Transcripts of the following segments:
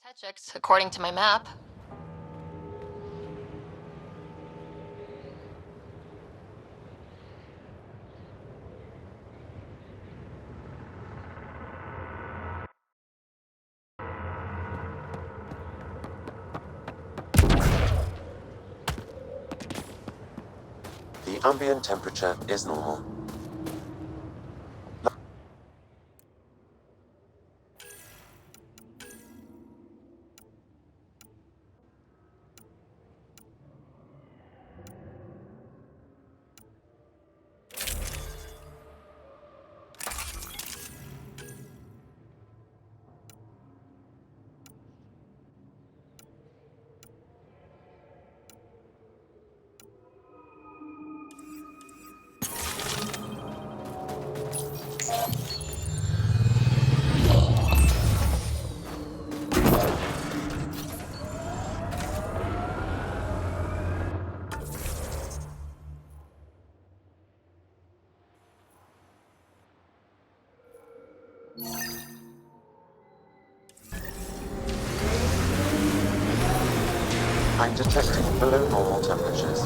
That's Techix, according to my map. The ambient temperature is normal. I'm detecting below normal temperatures.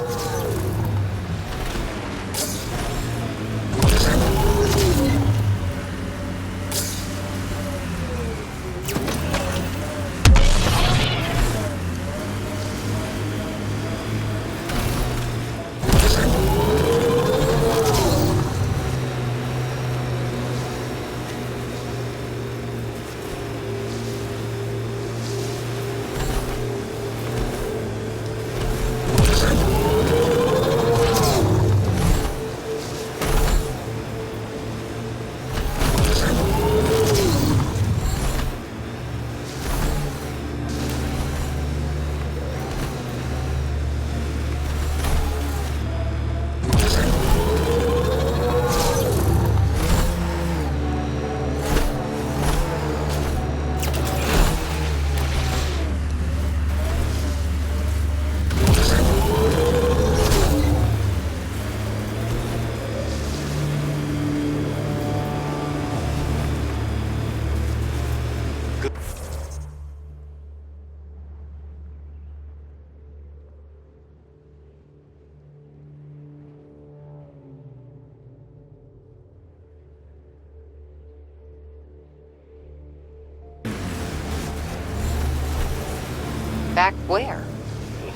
Back where?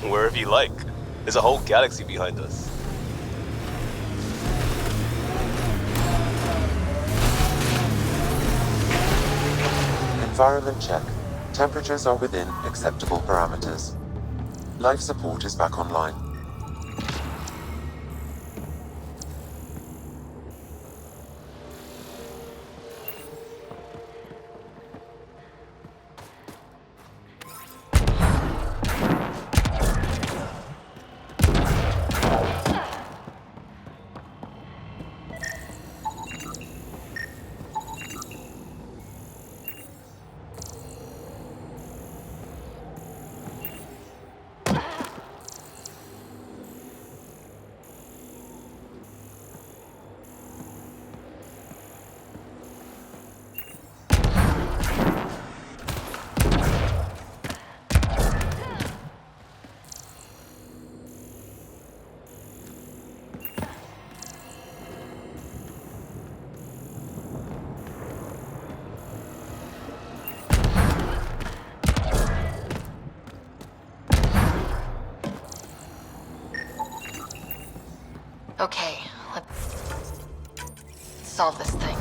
Wherever you like. There's a whole galaxy behind us. Environment check. Temperatures are within acceptable parameters. Life support is back online. Okay, let's solve this thing.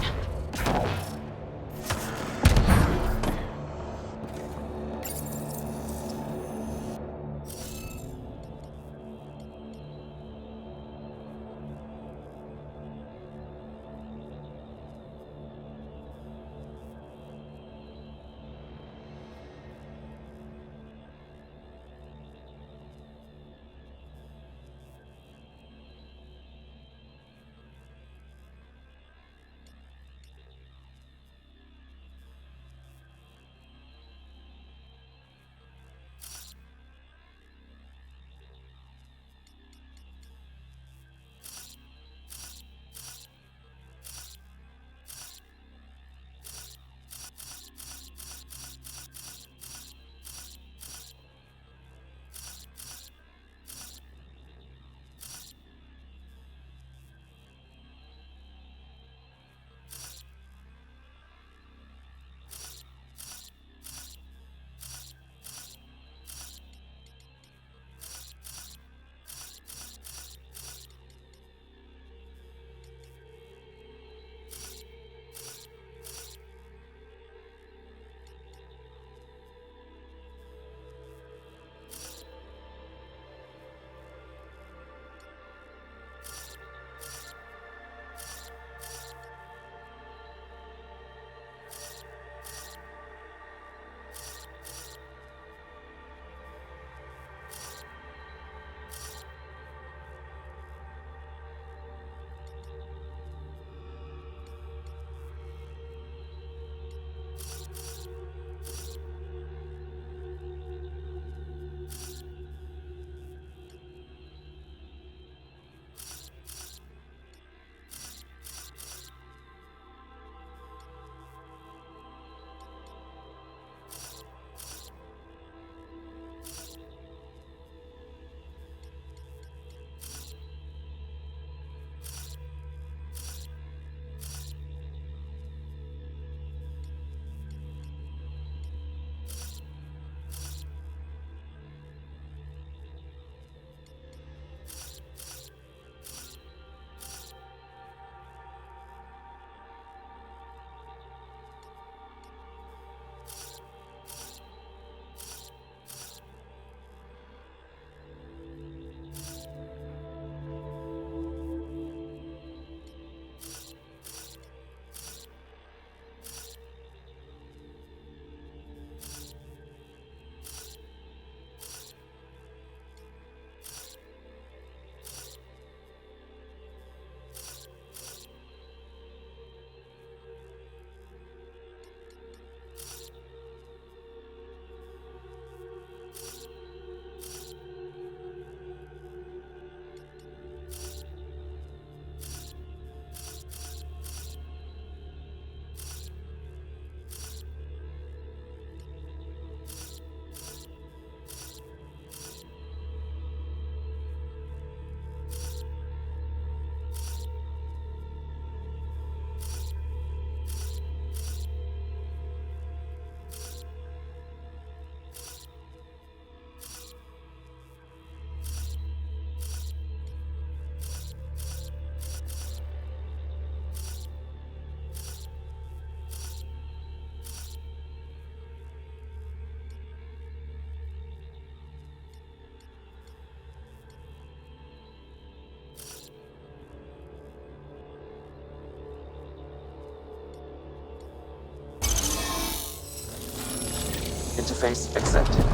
Interface accepted.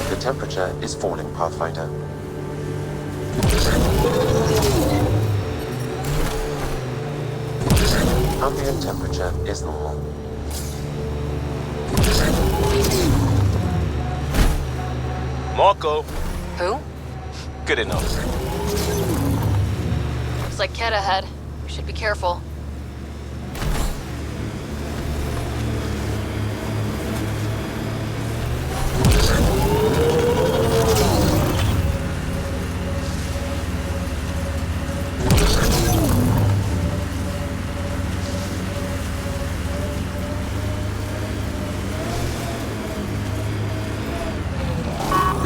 The temperature is falling, Pathfinder. Ambient temperature is normal. Marco. Who? Good enough. Looks like Ket ahead. We should be careful.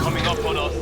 Coming up on us.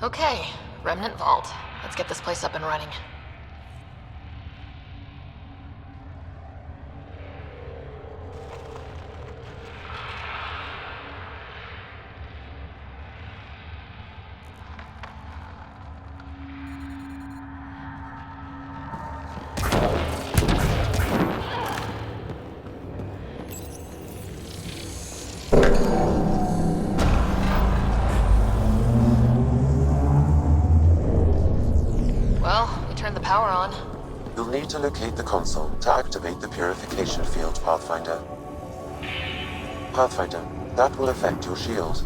Okay, Remnant Vault. Let's get this place up and running. Well, we turned the power on. You'll need to locate the console to activate the purification field, Pathfinder. Pathfinder, that will affect your shield.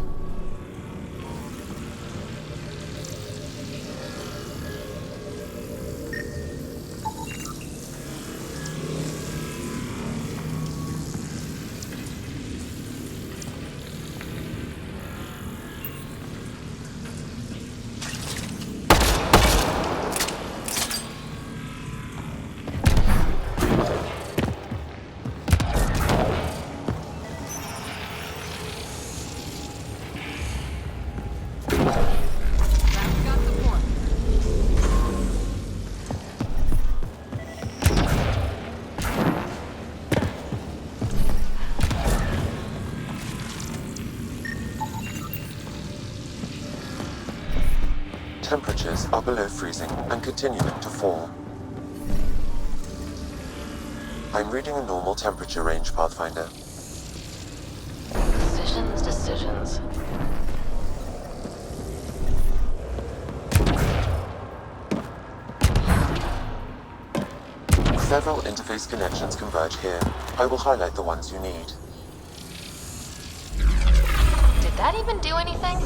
Temperatures are below freezing and continuing to fall. I'm reading a normal temperature range, Pathfinder. Decisions. Several interface connections converge here. I will highlight the ones you need. Did that even do anything?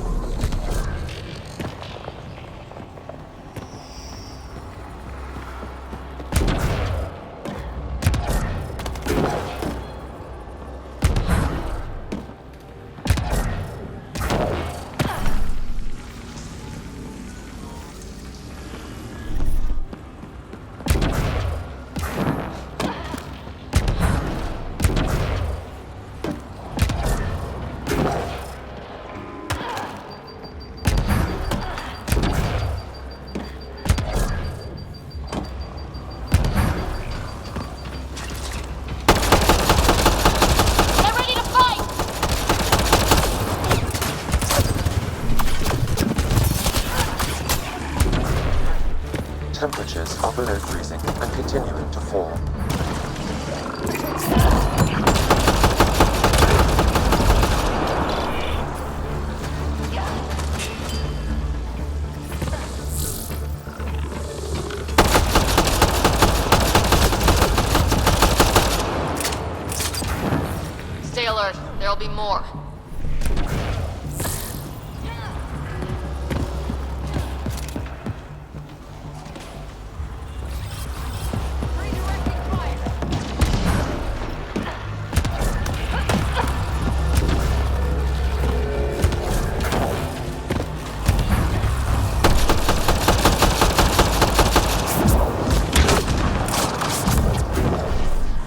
below freezing and continuing to fall. Stay alert. There'll be more.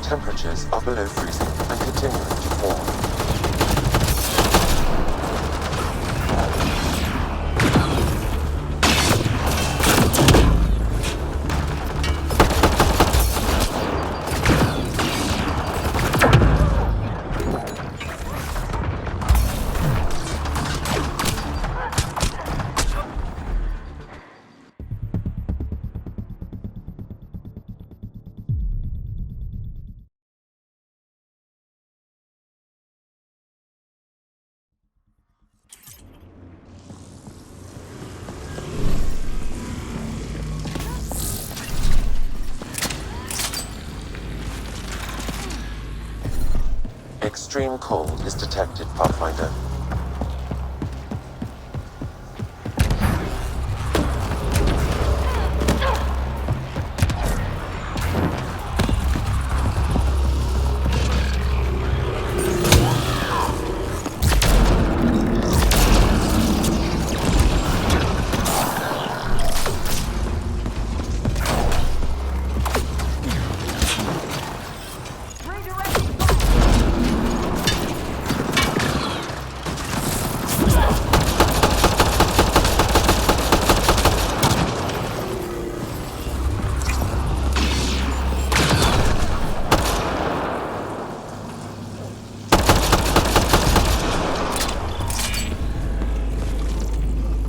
Temperatures are below freezing and continuing to fall. Extreme cold is detected, Pathfinder.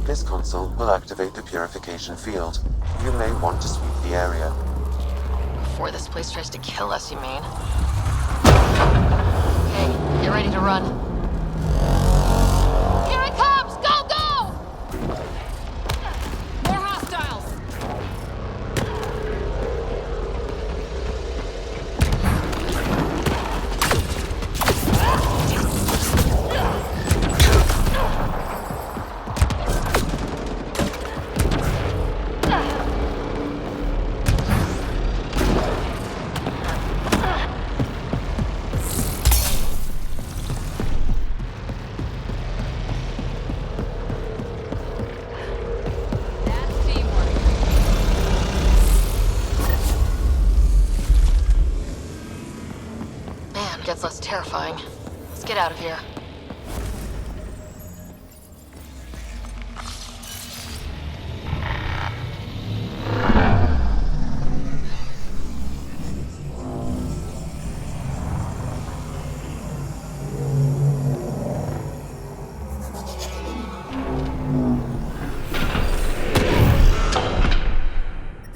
This console will activate the purification field. You may want to sweep the area. Before this place tries to kill us, you mean? Okay, get ready to run. Here it comes! Go, go! More hostiles! Gets less terrifying. Let's get out of here.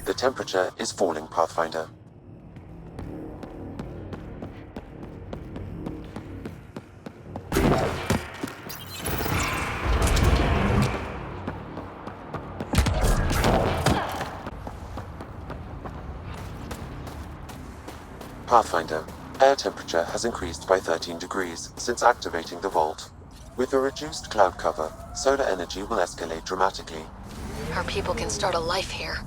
The temperature is falling, Pathfinder. Pathfinder, air temperature has increased by 13 degrees since activating the vault. With the reduced cloud cover, solar energy will escalate dramatically. Our people can start a life here.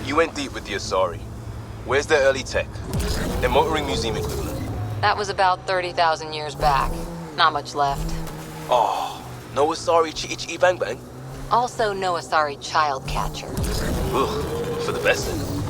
You went deep with the Asari. Where's their early tech? Their motoring museum equivalent. That was about 30,000 years back. Not much left. Oh, no Asari Chitty Bang Bang? Also no Asari child catcher. Ugh, for the best then.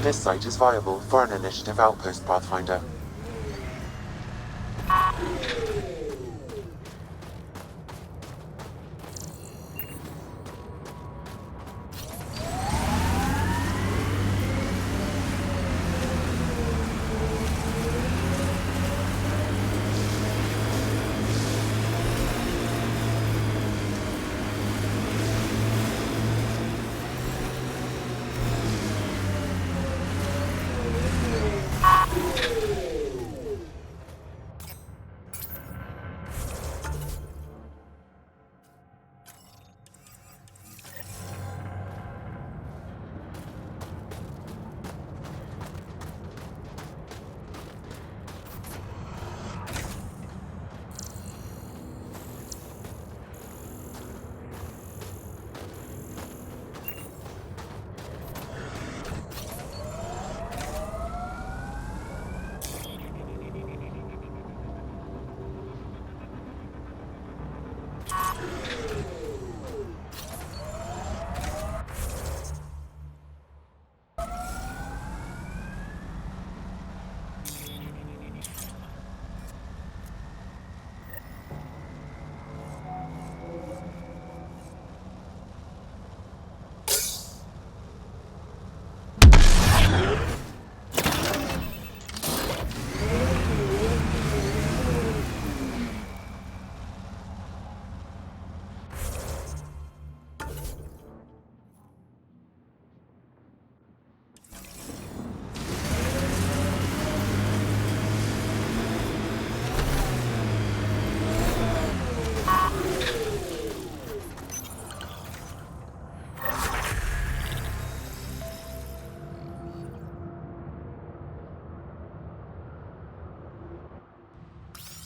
This site is viable for an initiative outpost, Pathfinder.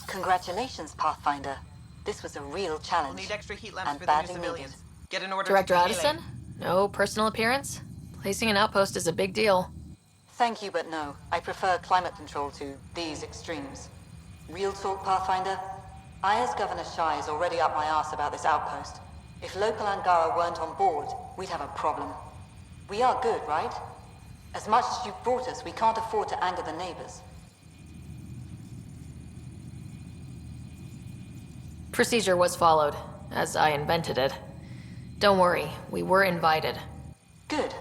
Congratulations, Pathfinder. This was a real We'll challenge. need extra heat lamps And for the new badly civilians. needed. Get an order Director to Addison? No personal appearance? Placing an outpost is a big deal. Thank you, but no. I prefer climate control to these extremes. Real talk, Pathfinder? I, as Governor Shai, is already up my arse about this outpost. If local Angara weren't on board, we'd have a problem. We are good, right? As much as you've brought us, we can't afford to anger the neighbors. Procedure was followed, as I invented it. Don't worry, we were invited. Good.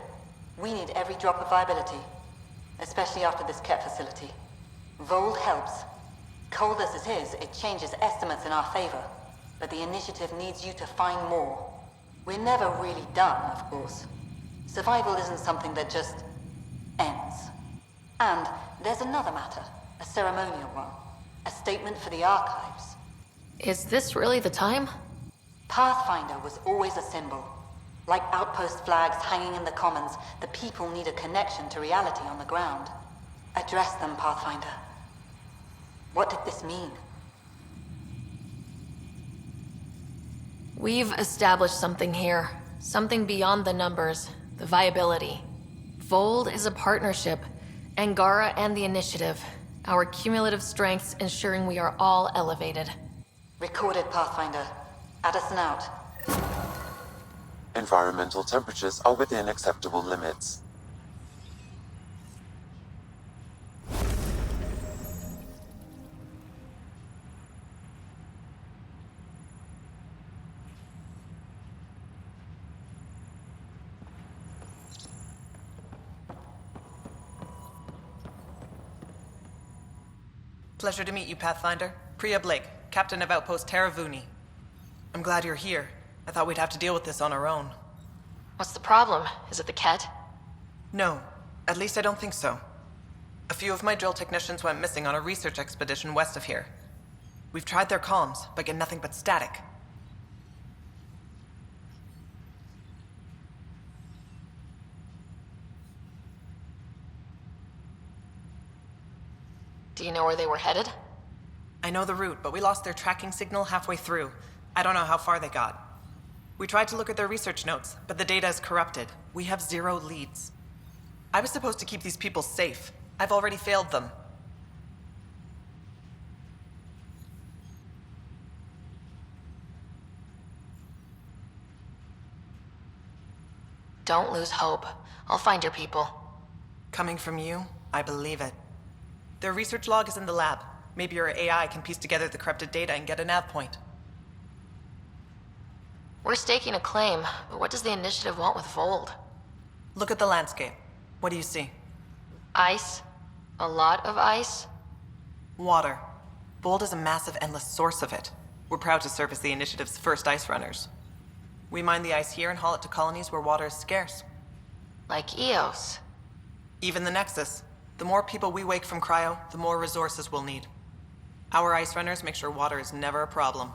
We need every drop of viability. Especially after this Ket facility. Vold helps. Cold as it is, it changes estimates in our favor. But the initiative needs you to find more. We're never really done, of course. Survival isn't something that just ends. And there's another matter, a ceremonial one. A statement for the archives. Is this really the time? Pathfinder was always a symbol. Like outpost flags hanging in the commons, the people need a connection to reality on the ground. Address them, Pathfinder. What did this mean? We've established something here. Something beyond the numbers. The viability. Vold is a partnership. Angara and the Initiative. Our cumulative strengths ensuring we are all elevated. Recorded, Pathfinder. Addison out. Environmental temperatures are within acceptable limits. Pleasure to meet you, Pathfinder. Priya Blake, Captain of Outpost Taravuni. I'm glad you're here. I thought we'd have to deal with this on our own. What's the problem? Is it the Ket? No, at least I don't think so. A few of my drill technicians went missing on a research expedition west of here. We've tried their comms, but get nothing but static. Do you know where they were headed? I know the route, but we lost their tracking signal halfway through. I don't know how far they got. We tried to look at their research notes, but the data is corrupted. We have 0 leads. I was supposed to keep these people safe. I've already failed them. Don't lose hope. I'll find your people. Coming from you, I believe it. Their research log is in the lab. Maybe your AI can piece together the corrupted data and get a nav point. We're staking a claim, but what does the Initiative want with Vold? Look at the landscape. What do you see? Ice? A lot of ice? Water. Vold is a massive, endless source of it. We're proud to serve as the Initiative's first ice runners. We mine the ice here and haul it to colonies where water is scarce. Like Eos. Even the Nexus. The more people we wake from cryo, the more resources we'll need. Our ice runners make sure water is never a problem.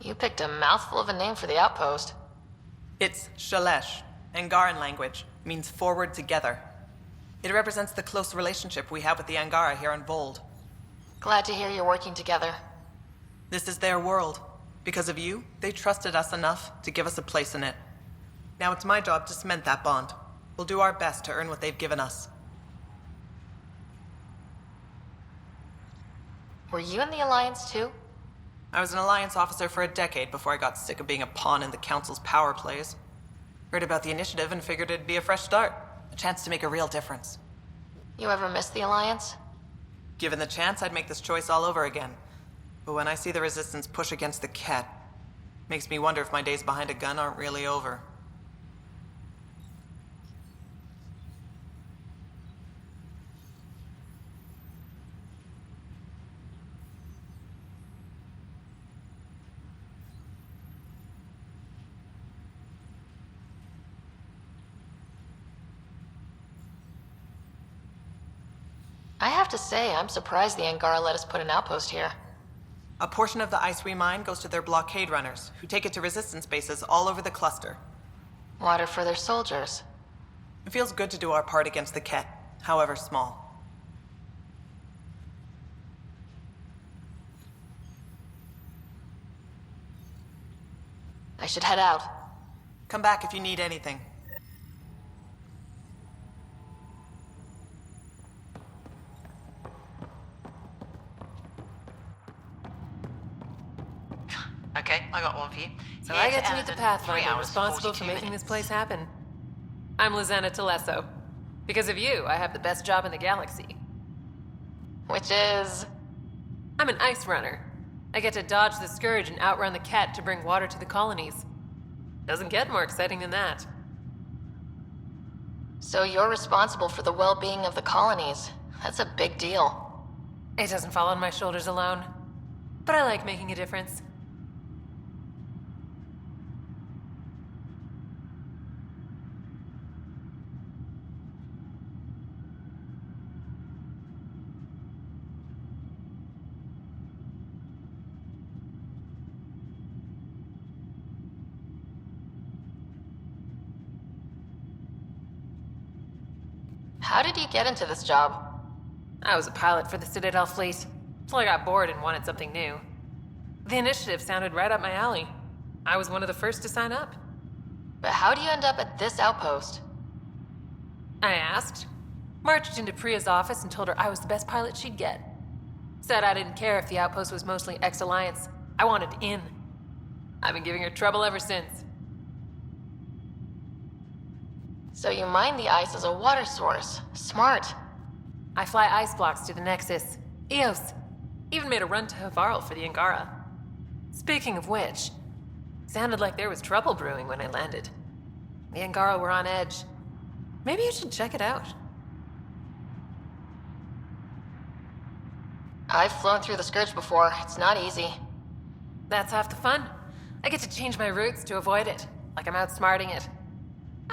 You picked a mouthful of a name for the outpost. It's Shalesh. Angaran language means forward together. It represents the close relationship we have with the Angara here on Vold. Glad to hear you're working together. This is their world. Because of you, they trusted us enough to give us a place in it. Now it's my job to cement that bond. We'll do our best to earn what they've given us. Were you in the Alliance too? I was an Alliance officer for a decade before I got sick of being a pawn in the Council's power plays. Heard about the Initiative and figured it'd be a fresh start. A chance to make a real difference. You ever miss the Alliance? Given the chance, I'd make this choice all over again. But when I see the Resistance push against the Ket, makes me wonder if my days behind a gun aren't really over. I have to say, I'm surprised the Angara let us put an outpost here. A portion of the ice we mine goes to their blockade runners, who take it to Resistance bases all over the cluster. Water for their soldiers. It feels good to do our part against the Ket, however small. I should head out. Come back if you need anything. Okay, I got one for you. So I get to meet the Pathfinder responsible for making this place happen. I'm Lizanna Telesso. Because of you, I have the best job in the galaxy. Which is... I'm an ice runner. I get to dodge the Scourge and outrun the Ket to bring water to the colonies. Doesn't get more exciting than that. So you're responsible for the well-being of the colonies. That's a big deal. It doesn't fall on my shoulders alone. But I like making a difference. How did you get into this job? I was a pilot for the Citadel fleet, till I got bored and wanted something new. The Initiative sounded right up my alley. I was one of the first to sign up. But how do you end up at this outpost? I asked, marched into Priya's office and told her I was the best pilot she'd get. Said I didn't care if the outpost was mostly ex-Alliance. I wanted in. I've been giving her trouble ever since. So you mine the ice as a water source. Smart. I fly ice blocks to the Nexus. Eos. Even made a run to Havarl for the Angara. Speaking of which, sounded like there was trouble brewing when I landed. The Angara were on edge. Maybe you should check it out. I've flown through the Scourge before. It's not easy. That's half the fun. I get to change my routes to avoid it, like I'm outsmarting it.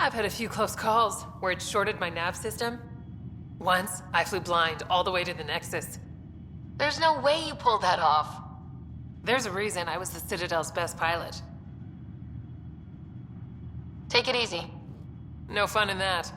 I've had a few close calls where it shorted my nav system. Once, I flew blind all the way to the Nexus. There's no way you pulled that off. There's a reason I was the Citadel's best pilot. Take it easy. No fun in that.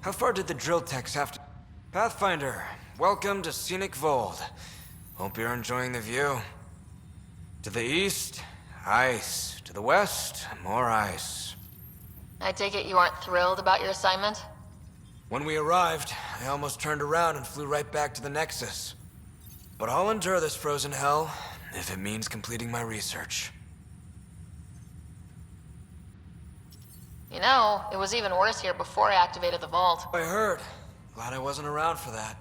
How far did the drill techs have to... Pathfinder, welcome to Scenic Vold. Hope you're enjoying the view. To the east, ice. To the west, more ice. I take it you aren't thrilled about your assignment? When we arrived, I almost turned around and flew right back to the Nexus. But I'll endure this frozen hell if it means completing my research. You know, it was even worse here before I activated the vault. I heard. Glad I wasn't around for that.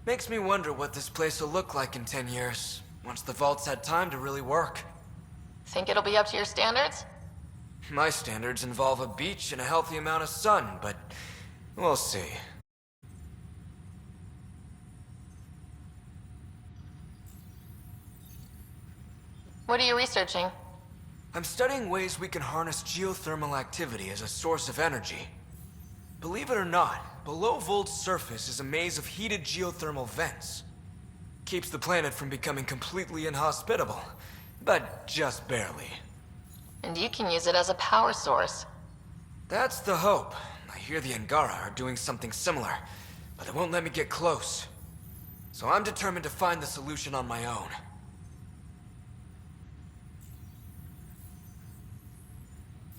Makes me wonder what this place will look like in 10 years, once the vault's had time to really work. Think it'll be up to your standards? My standards involve a beach and a healthy amount of sun, but we'll see. What are you researching? I'm studying ways we can harness geothermal activity as a source of energy. Believe it or not, below Volt's surface is a maze of heated geothermal vents. Keeps the planet from becoming completely inhospitable, but just barely. And you can use it as a power source. That's the hope. I hear the Angara are doing something similar, but they won't let me get close. So I'm determined to find the solution on my own.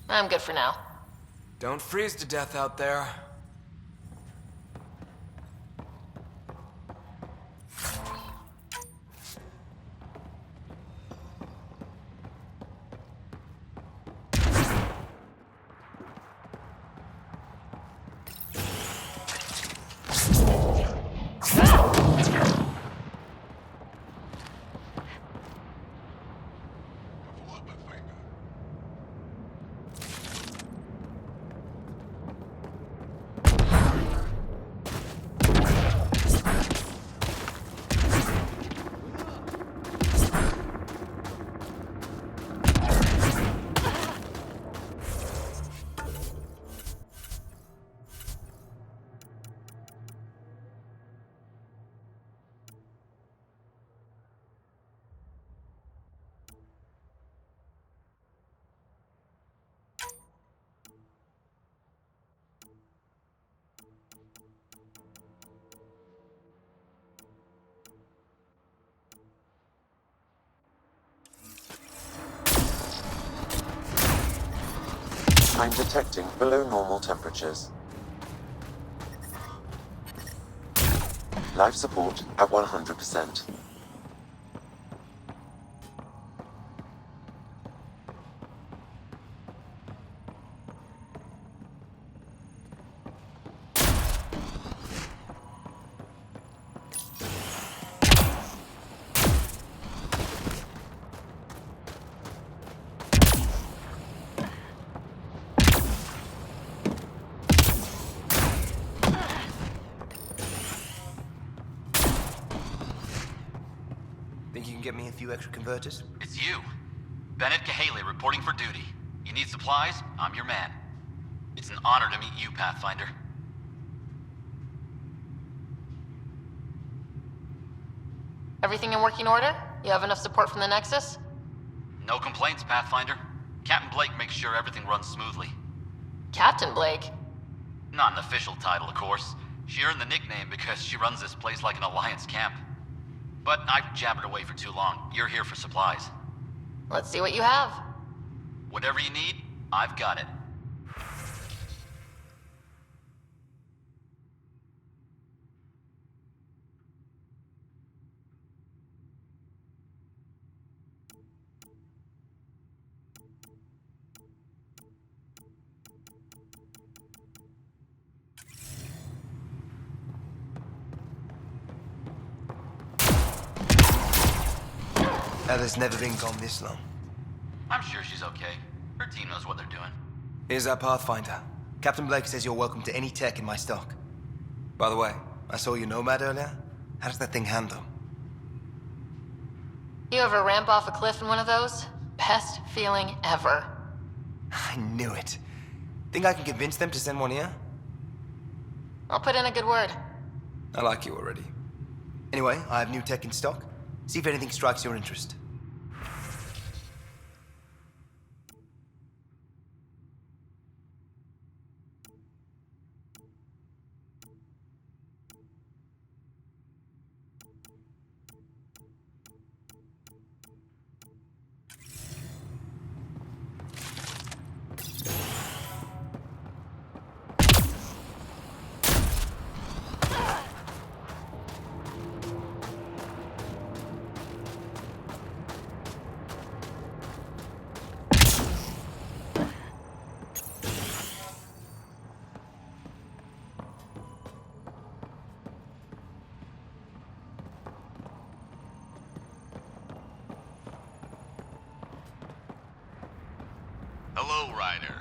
I'm good for now. Don't freeze to death out there. I'm detecting below normal temperatures. Life support at 100%. Think you can get me a few extra converters? It's you. Bennett Cahaley reporting for duty. You need supplies? I'm your man. It's an honor to meet you, Pathfinder. Everything in working order? You have enough support from the Nexus? No complaints, Pathfinder. Captain Blake makes sure everything runs smoothly. Captain Blake? Not an official title, of course. She earned the nickname because she runs this place like an Alliance camp. But I've jabbered away for too long. You're here for supplies. Let's see what you have. Whatever you need, I've got it. Ella's never been gone this long. I'm sure she's okay. Her team knows what they're doing. Here's our Pathfinder. Captain Blake says you're welcome to any tech in my stock. By the way, I saw your Nomad earlier. How does that thing handle? You ever ramp off a cliff in one of those? Best feeling ever. I knew it. Think I can convince them to send one here? I'll put in a good word. I like you already. Anyway, I have new tech in stock. See if anything strikes your interest. lowrider.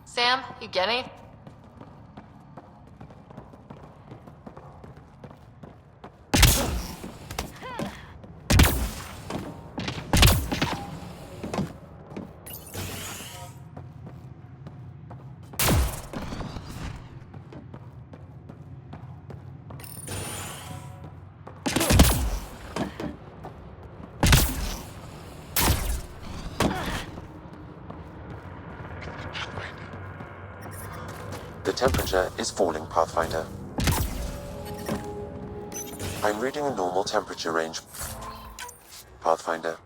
Sam, you get any? The temperature is falling, Pathfinder. I'm reading a normal temperature range, Pathfinder.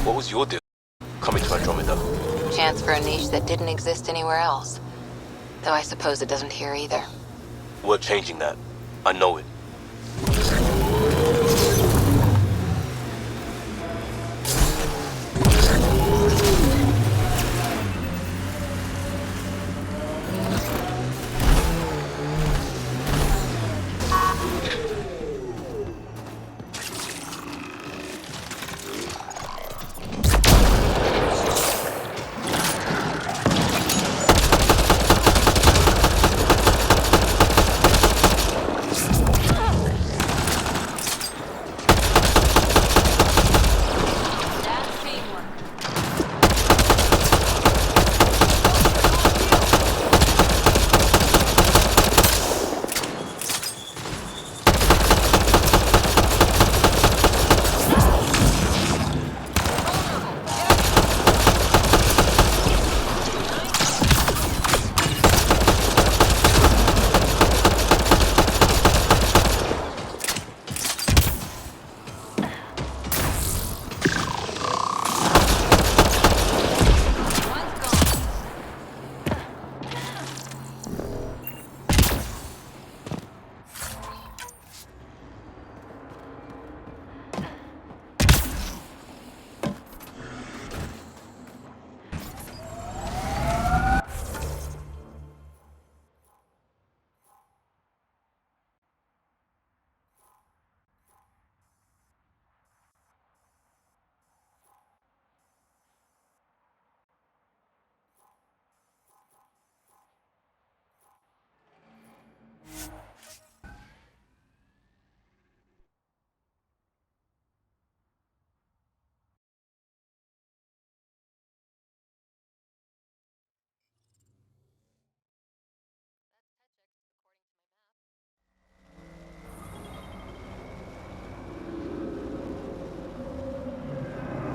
What was your deal coming to Andromeda? Chance for a niche that didn't exist anywhere else. Though I suppose it doesn't here either. We're changing that. I know it.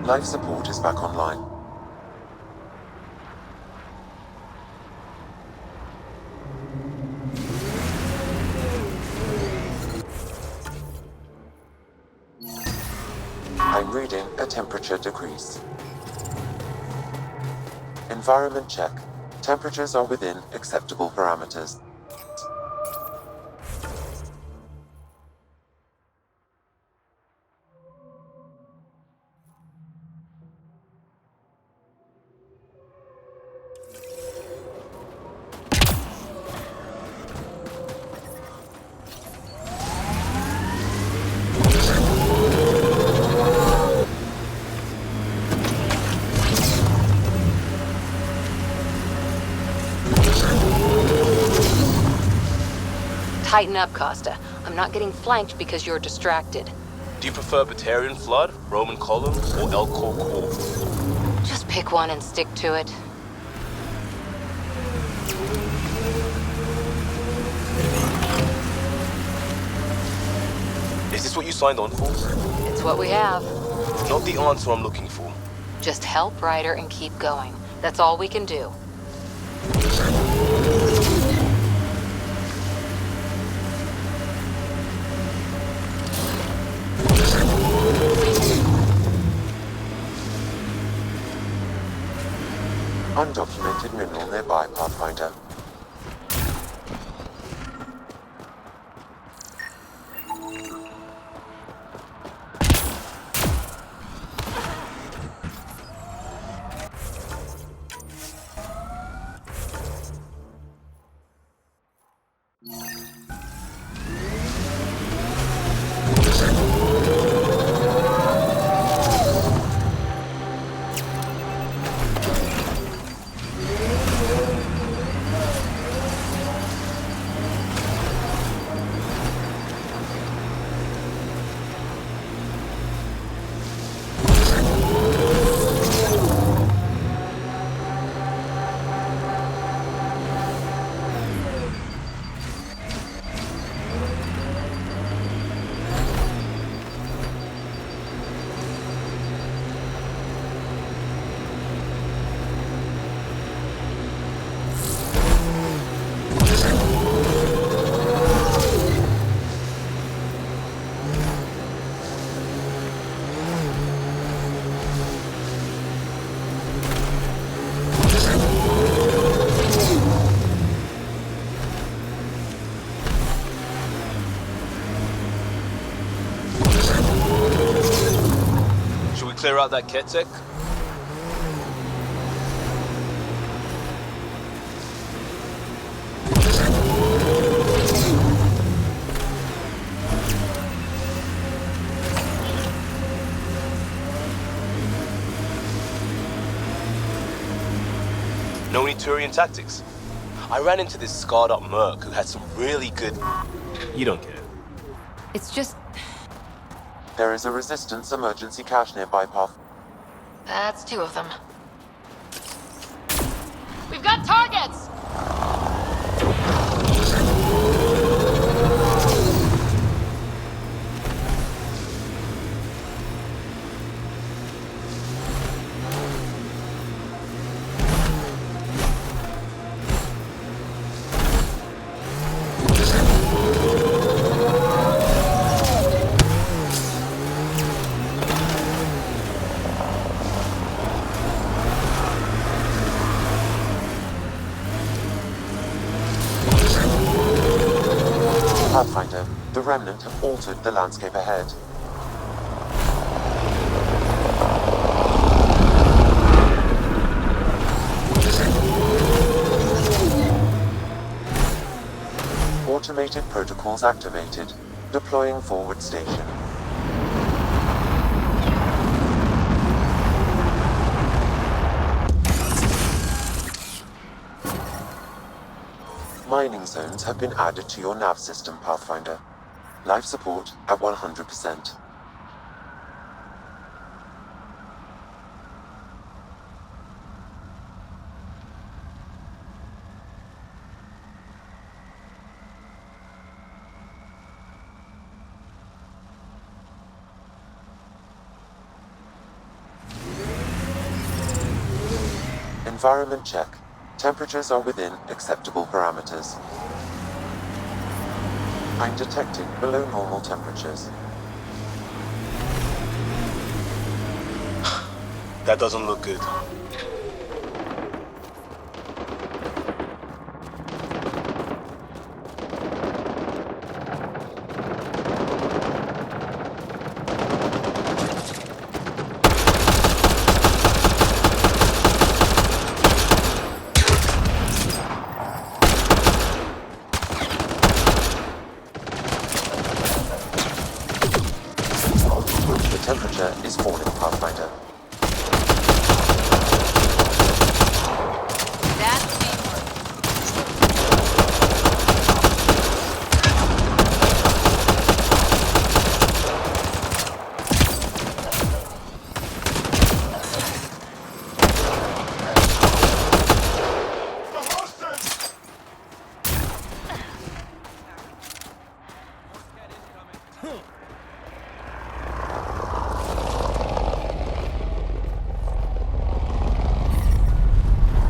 Life support is back online. I'm reading a temperature decrease. Environment check. Temperatures are within acceptable parameters. Tighten up, Costa. I'm not getting flanked because you're distracted. Do you prefer Batarian Flood, Roman Column, or Elcor Core? Just pick one and stick to it. Is this what you signed on for? It's what we have. Not the answer I'm looking for. Just help Ryder and keep going. That's all we can do. Undocumented mineral nearby, Pathfinder. Clear out that Ketek? No any Turian tactics? I ran into this scarred up merc who had some really good... You don't care. It's just... There is a resistance emergency cache nearby, Path. That's two of them. We've got targets! Pathfinder, the Remnant have altered the landscape ahead. Automated protocols activated. Deploying forward station. Mining zones have been added to your nav system, Pathfinder. Life support at 100%. Environment check. Temperatures are within acceptable parameters. I'm detecting below normal temperatures. That doesn't look good. The temperature is falling, Pathfinder. That's teamwork.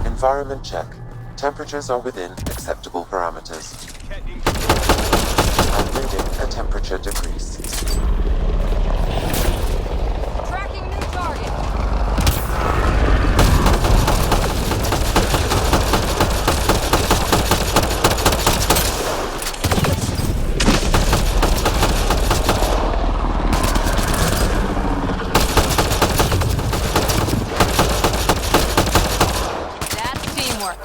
Environment check. Temperatures are within acceptable parameters. I'm reading a temperature decrease. Tracking new target. That's teamwork.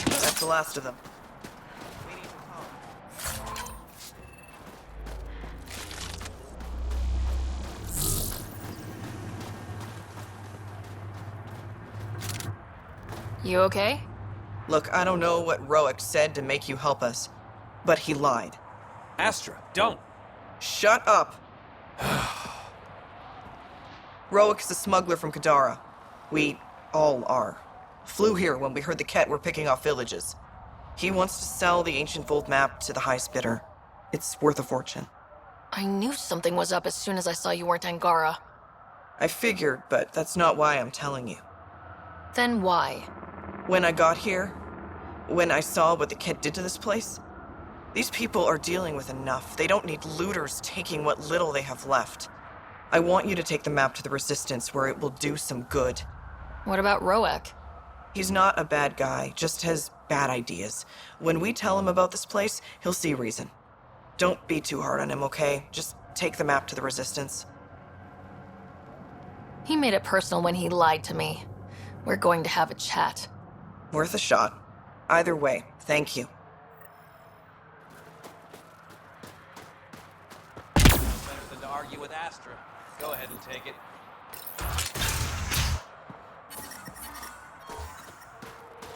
That's the last of them. You okay? Look, I don't know what Roic said to make you help us, but he lied. Astra, don't. Shut up! Roic's a smuggler from Kadara. We all are. Flew here when we heard the Ket were picking off villages. He wants to sell the ancient Volt map to the highest bidder. It's worth a fortune. I knew something was up as soon as I saw you weren't Angara. I figured, but that's not why I'm telling you. Then why? When I got here, when I saw what the Ket did to this place, these people are dealing with enough. They don't need looters taking what little they have left. I want you to take the map to the Resistance where it will do some good. What about Roek? He's not a bad guy, just has bad ideas. When we tell him about this place, he'll see reason. Don't be too hard on him, okay? Just take the map to the Resistance. He made it personal when he lied to me. We're going to have a chat. Worth a shot. Either way, thank you. Better than to argue with Astra. Go ahead and take it.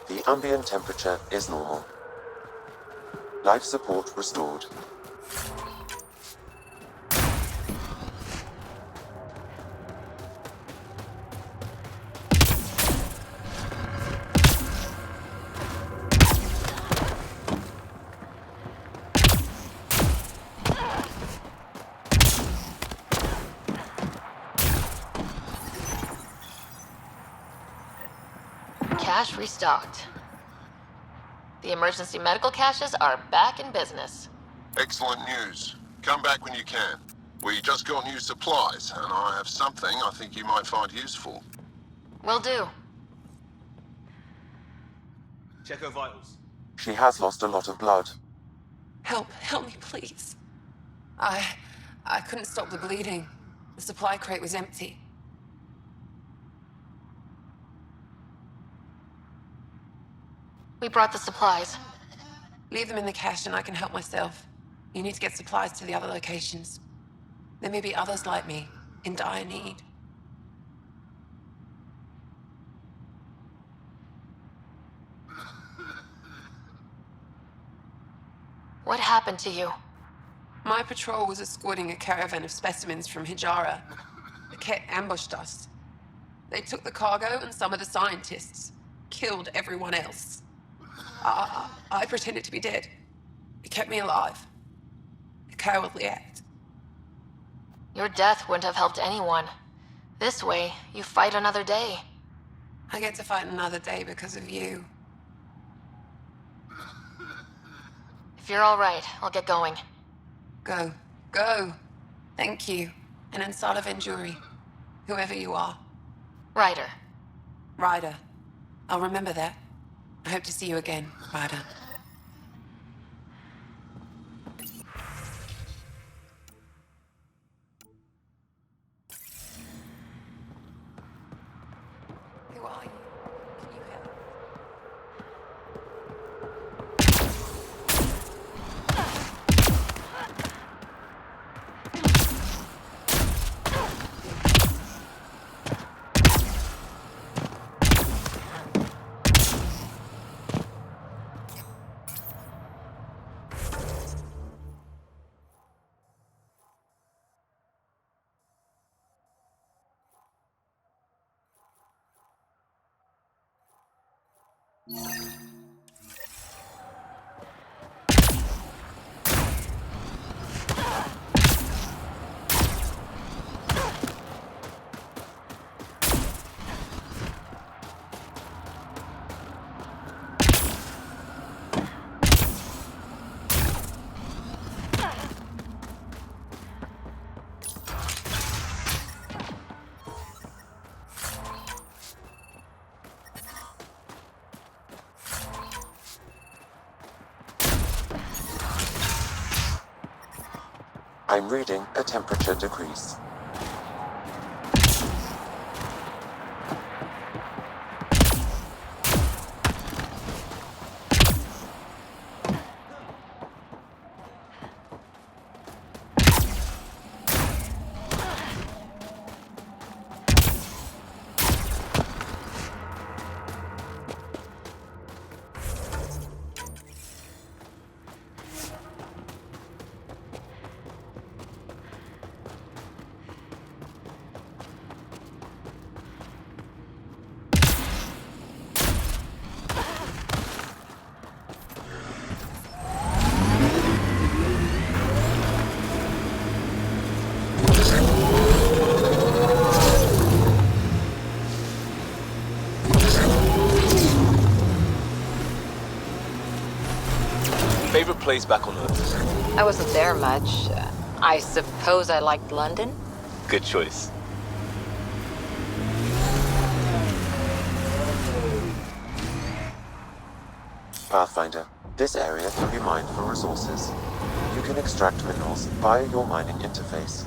The ambient temperature is normal. Life support restored. Cache restocked. The emergency medical caches are back in business. Excellent news. Come back when you can. We just got new supplies, and I have something I think you might find useful. Will do. Check her vitals. She has lost a lot of blood. Help me, please. I couldn't stop the bleeding. The supply crate was empty. We brought the supplies. Leave them in the cache and I can help myself. You need to get supplies to the other locations. There may be others like me, in dire need. What happened to you? My patrol was escorting a caravan of specimens from Hijara. The Ket ambushed us. They took the cargo and some of the scientists. Killed everyone else. I pretended to be dead. It kept me alive. A cowardly act. Your death wouldn't have helped anyone. This way, you fight another day. I get to fight another day because of you. If you're all right, I'll get going. Go. Go. Thank you. And Ansala Venjuri. Whoever you are. Ryder. Ryder. I'll remember that. I hope to see you again, Ryder. Who are you? Can you help? I'm reading a temperature decrease. Favorite place back on Earth? I wasn't there much. I suppose I liked London? Good choice. Pathfinder, this area can be mined for resources. You can extract minerals via your mining interface.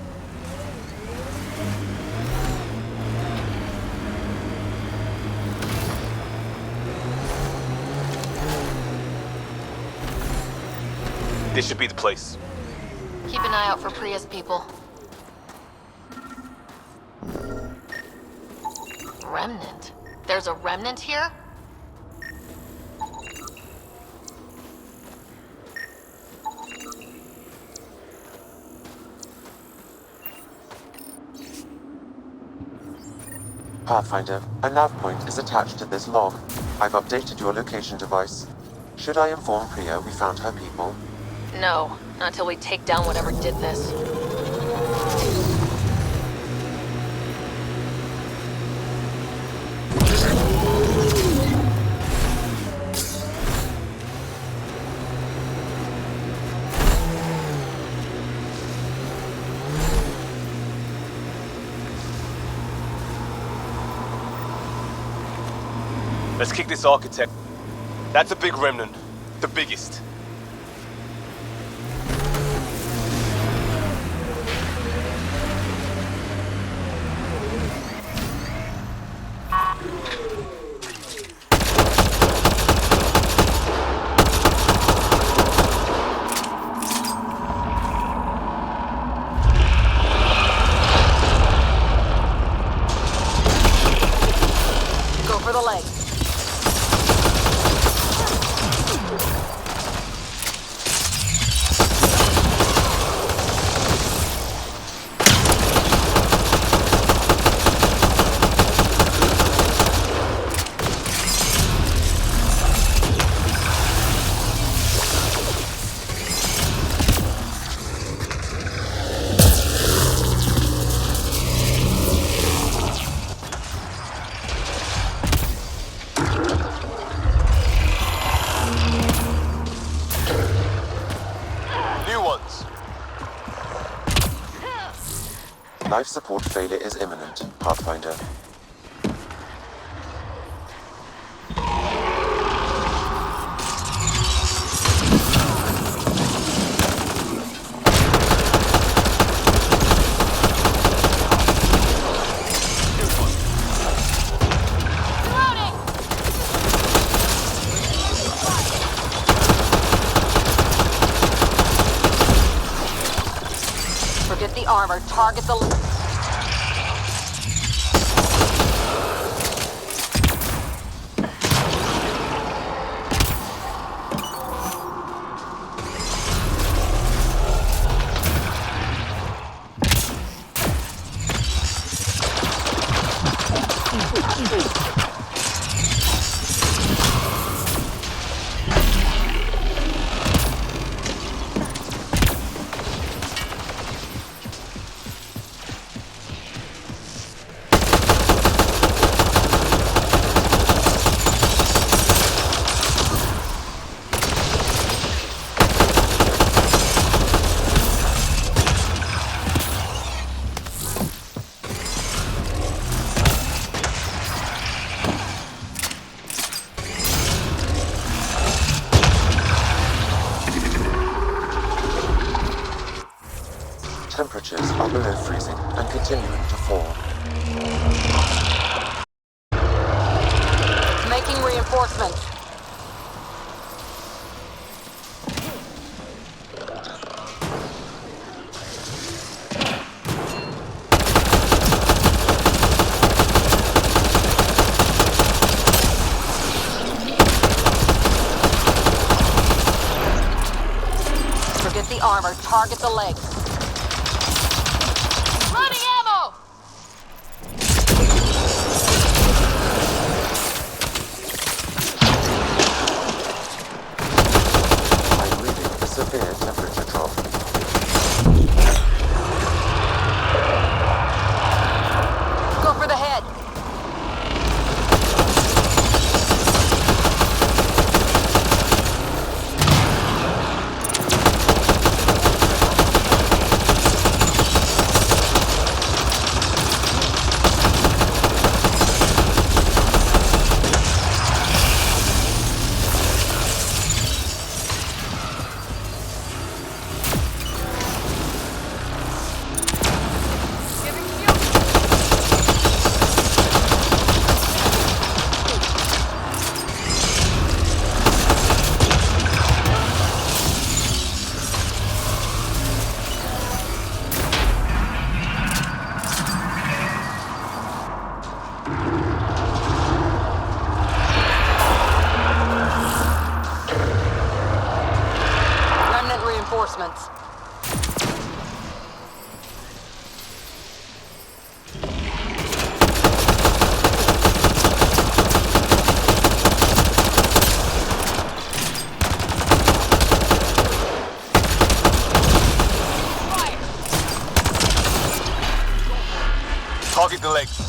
This should be the place. Keep an eye out for Priya's people. Remnant? There's a remnant here? Pathfinder, a nav point is attached to this log. I've updated your location device. Should I inform Priya we found her people? No, not until we take down whatever did this. Let's kick this architect. That's a big remnant. The biggest. Go for the leg. Life support failure is imminent, Pathfinder. Forget the armor. Target the... Temperatures are below freezing and continuing to fall. Making reinforcements. Forget the armor. Target the legs. Running ammo! I'm reading a severe temperature drop. Go for the head. Remnant reinforcements. Target the legs.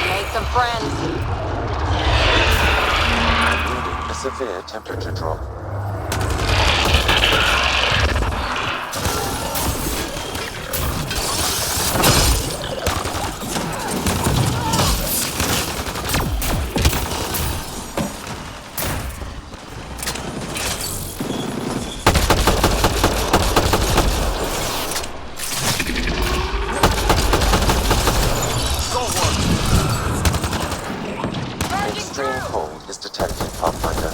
Made some friends. Reading a severe temperature drop. Extreme cold is detected, Pathfinder.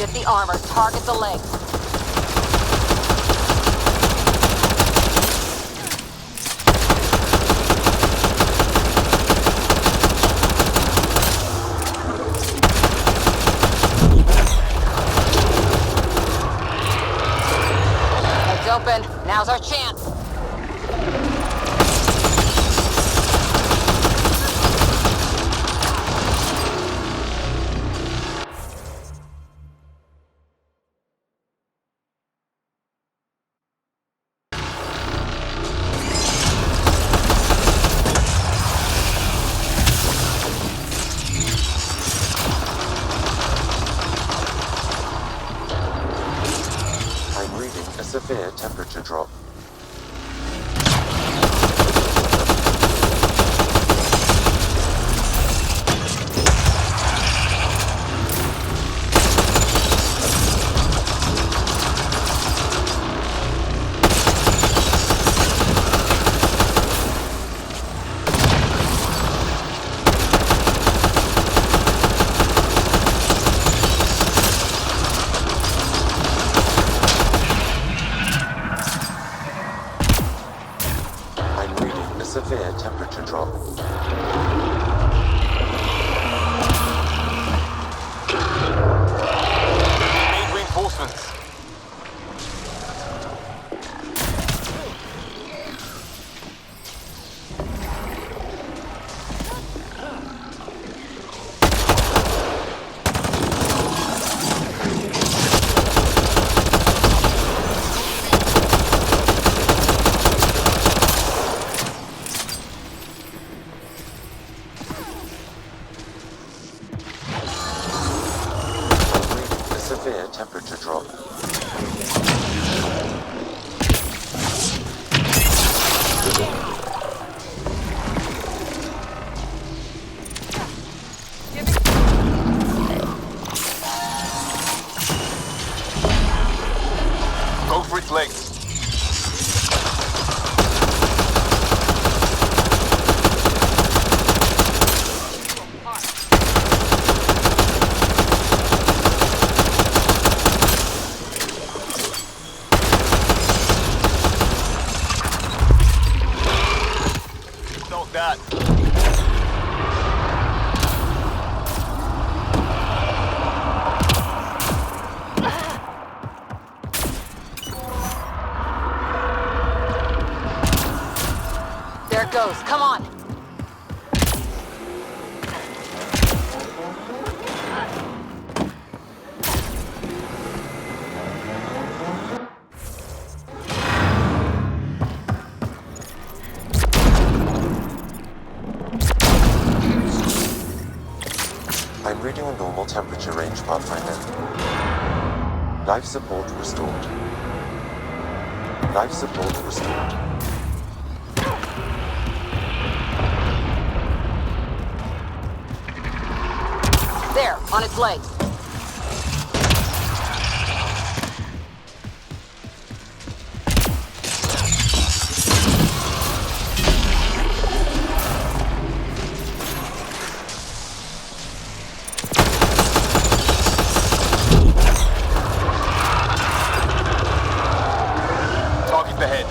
Shift the armor. Target the legs. Heads open. Now's our chance. I'm reading a severe temperature drop. I'm reading a severe temperature drop. Need reinforcements. I'm reading a severe temperature drop. Go for its legs. Knock that. There it goes. Come on. I'm reading a normal temperature range, Pathfinder. Life support restored. Life support restored. There, on its legs. Target the head.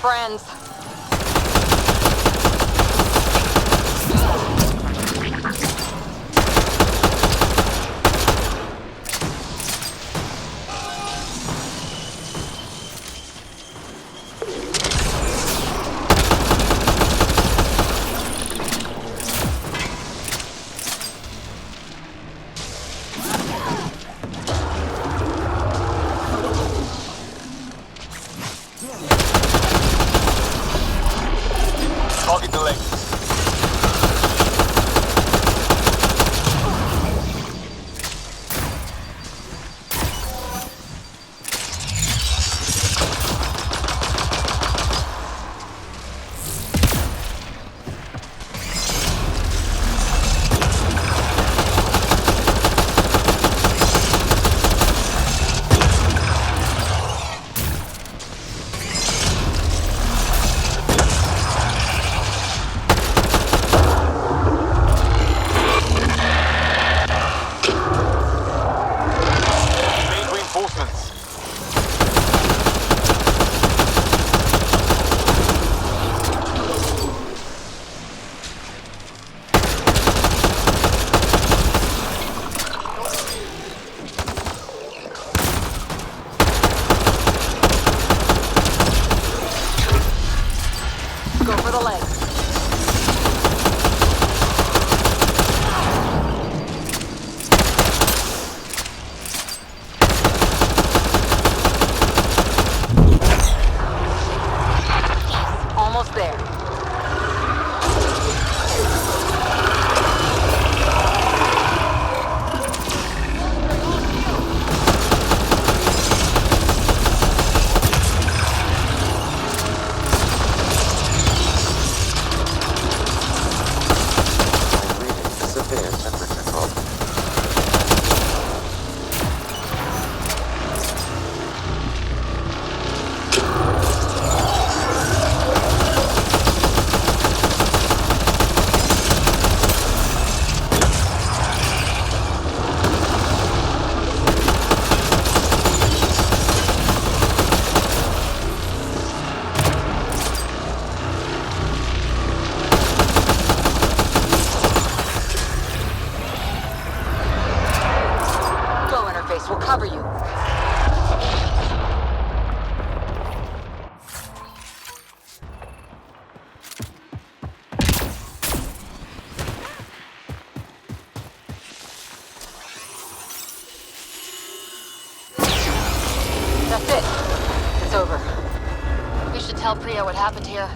friends. Target the leg. Go for the leg. Almost there. Severe temperature drop. Go, interface. We'll cover you. That's it. It's over. We should tell Priya what happened here.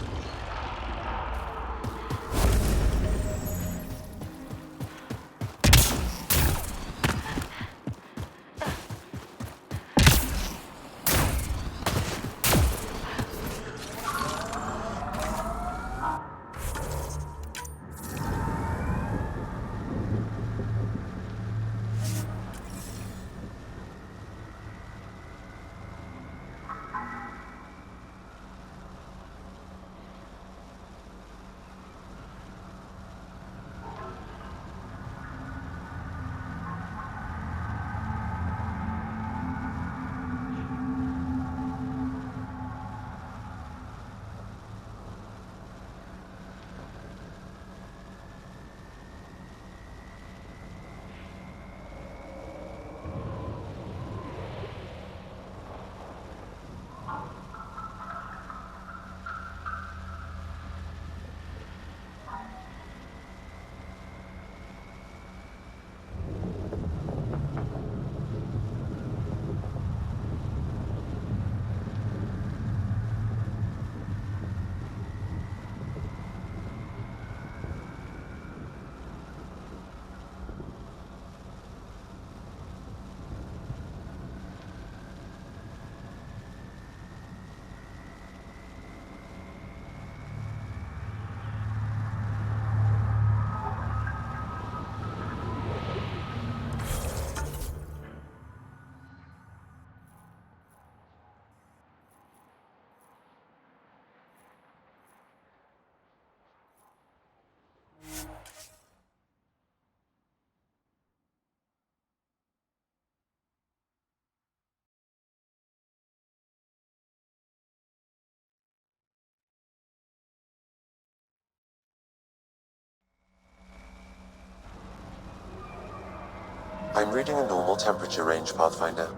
I'm reading a normal temperature range, Pathfinder.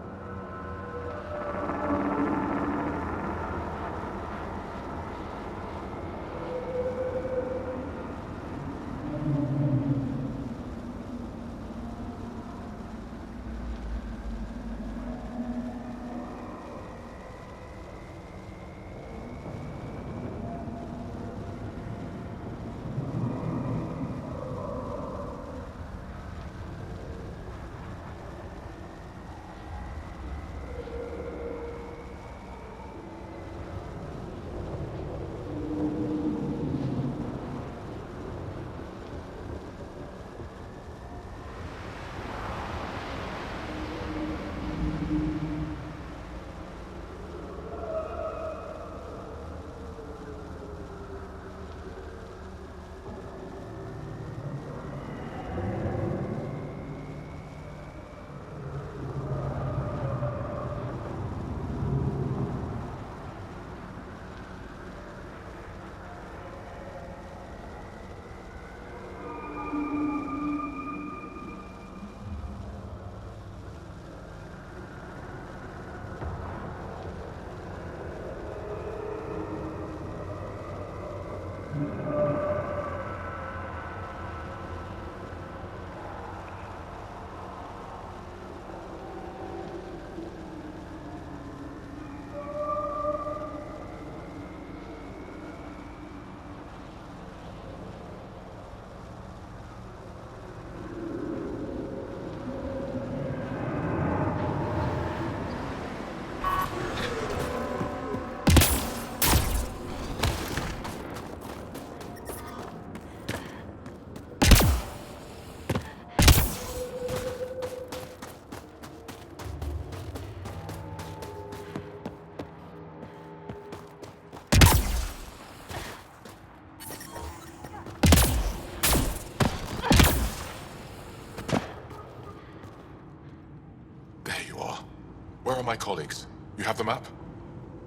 Where are my colleagues? You have the map?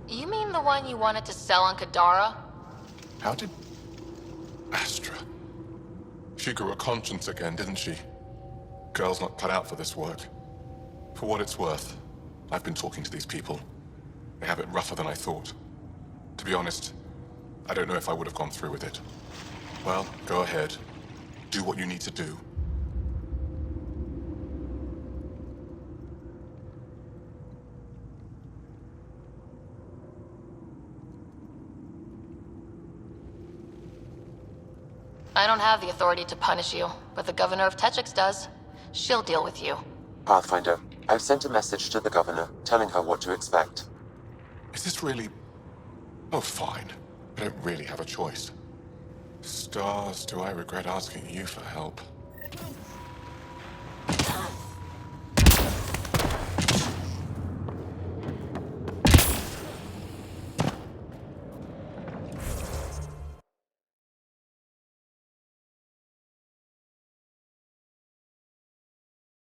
You mean the one you wanted to sell on Kadara? How did... Astra. She grew a conscience again, didn't she? Girl's not cut out for this work. For what it's worth, I've been talking to these people. They have it rougher than I thought. To be honest, I don't know if I would have gone through with it. Well, go ahead. Do what you need to do. I don't have the authority to punish you, but the governor of Techix does. She'll deal with you. Pathfinder, I've sent a message to the governor, telling her what to expect. Is this really... Oh, fine. I don't really have a choice. Stars, do I regret asking you for help?